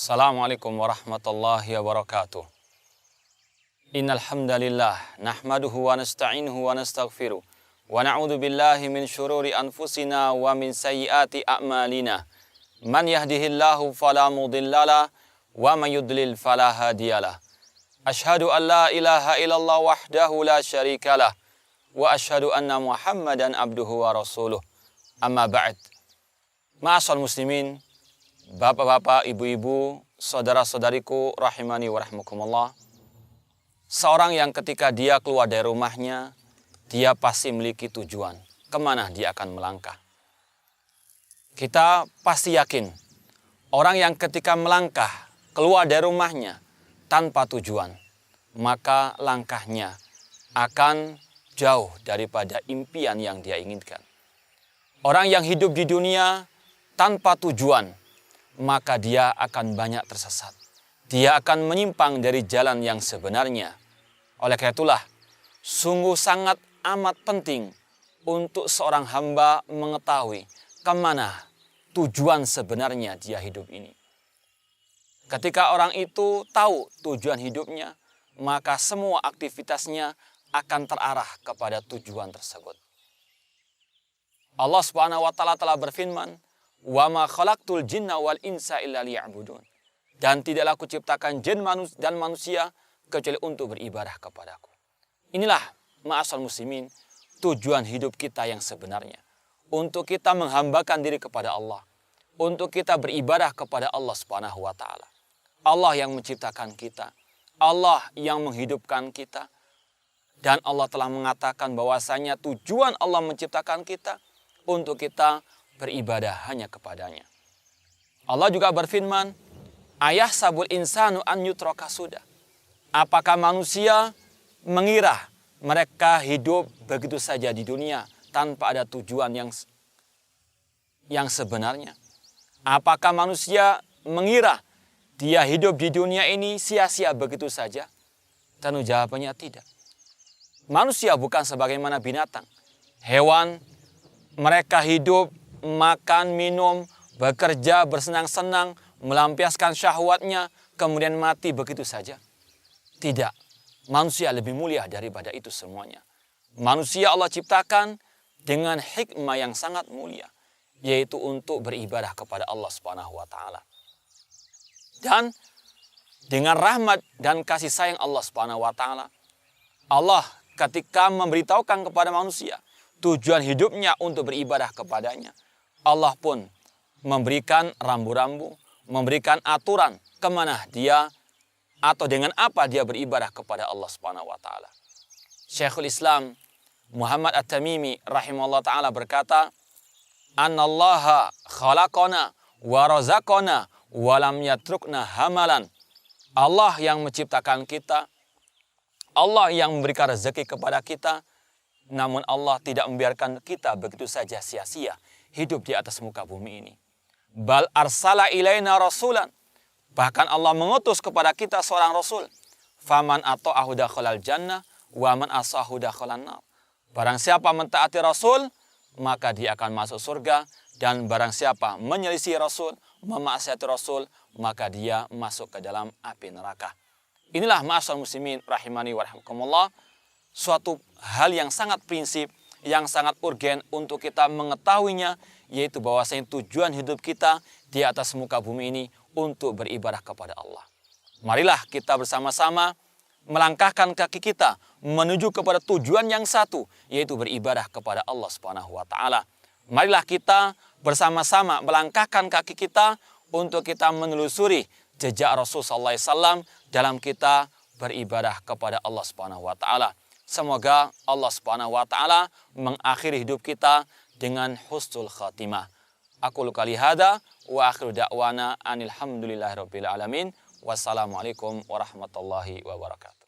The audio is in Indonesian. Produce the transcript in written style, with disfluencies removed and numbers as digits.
Assalamualaikum warahmatullahi wabarakatuh. Innal hamdalillah nahmaduhu wa nasta'inuhu wa nastaghfiruh wa na'udzu billahi min syururi anfusina wa min sayyiati a'malina. Man yahdihillahu fala mudhillalah wa man yudlil fala hadiyalah. Asyhadu an la ilaha illallah wahdahu la syarikalah wa asyhadu anna Muhammadan abduhu wa rasuluh. Amma ba'd. Ma'asal muslimin, bapak-bapak, ibu-ibu, saudara-saudariku rahimani wa rahmakumullah. Seorang yang ketika dia keluar dari rumahnya, dia pasti memiliki tujuan kemana dia akan melangkah. Kita pasti yakin, orang yang ketika melangkah keluar dari rumahnya tanpa tujuan, maka langkahnya akan jauh daripada impian yang dia inginkan. Orang yang hidup di dunia tanpa tujuan, maka dia akan banyak tersesat. Dia akan menyimpang dari jalan yang sebenarnya. Oleh karena itulah, sungguh sangat amat penting untuk seorang hamba mengetahui kemana tujuan sebenarnya dia hidup ini. Ketika orang itu tahu tujuan hidupnya, maka semua aktivitasnya akan terarah kepada tujuan tersebut. Allah Subhanahu wa taala telah berfirman, "Wa ma khalaqtul jinna wal insa illa liya'budun." Dan tidaklah aku ciptakan jin dan manusia kecuali untuk beribadah kepadaku. Inilah ma'asal muslimin, tujuan hidup kita yang sebenarnya. Untuk kita menghambakan diri kepada Allah. Untuk kita beribadah kepada Allah Subhanahu wa taala. Allah yang menciptakan kita. Allah yang menghidupkan kita. Dan Allah telah mengatakan bahwasanya tujuan Allah menciptakan kita untuk kita beribadah hanya kepadanya. Allah juga berfirman, "Ayah sabul insanu an yutraka sudah." Apakah manusia mengira mereka hidup begitu saja di dunia tanpa ada tujuan yang sebenarnya? Apakah manusia mengira dia hidup di dunia ini sia-sia begitu saja? Tentu jawabannya tidak. Manusia bukan sebagaimana binatang. Hewan, mereka hidup, makan, minum, bekerja, bersenang-senang, melampiaskan syahwatnya, kemudian mati begitu saja. Tidak, manusia lebih mulia daripada itu semuanya. Manusia Allah ciptakan dengan hikmah yang sangat mulia, yaitu untuk beribadah kepada Allah Subhanahu wa taala. Dan dengan rahmat dan kasih sayang Allah Subhanahu wa taala, Allah ketika memberitahukan kepada manusia tujuan hidupnya untuk beribadah kepadanya, Allah pun memberikan rambu-rambu, memberikan aturan kemana dia atau dengan apa dia beribadah kepada Allah Subhanahu wa taala. Syekhul Islam Muhammad At-Tamimi rahimahullah taala berkata, "Anallaha khalaqana wa razaqana wa lam yatrukna hamalan." Allah yang menciptakan kita, Allah yang memberikan rezeki kepada kita, namun Allah tidak membiarkan kita begitu saja sia-sia hidup di atas muka bumi ini. Bal arsala ilaina rasulan. Bahkan Allah mengutus kepada kita seorang rasul. Faman ata'ahu dakhalal jannah wa man asahu dakhalan nar. Barang siapa mentaati rasul, maka dia akan masuk surga, dan barang siapa menyelisih rasul, memaksiati rasul, maka dia masuk ke dalam api neraka. Inilah ma'asal muslimin rahimani wa rahmakumullah, suatu hal yang sangat prinsip, yang sangat urgen untuk kita mengetahuinya, yaitu bahwasanya tujuan hidup kita di atas muka bumi ini untuk beribadah kepada Allah. Marilah kita bersama-sama melangkahkan kaki kita menuju kepada tujuan yang satu, yaitu beribadah kepada Allah Subhanahu wa taala. Marilah kita bersama-sama melangkahkan kaki kita untuk kita menelusuri jejak Rasul sallallahu alaihi wasallam dalam kita beribadah kepada Allah Subhanahu wa taala. Semoga Allah Subhanahu wa taala mengakhiri hidup kita dengan husnul khatimah. Aqulu qali hadza wa akhiru da'wana anil hamdulillahirabbil alamin. Wassalamualaikum warahmatullahi wabarakatuh.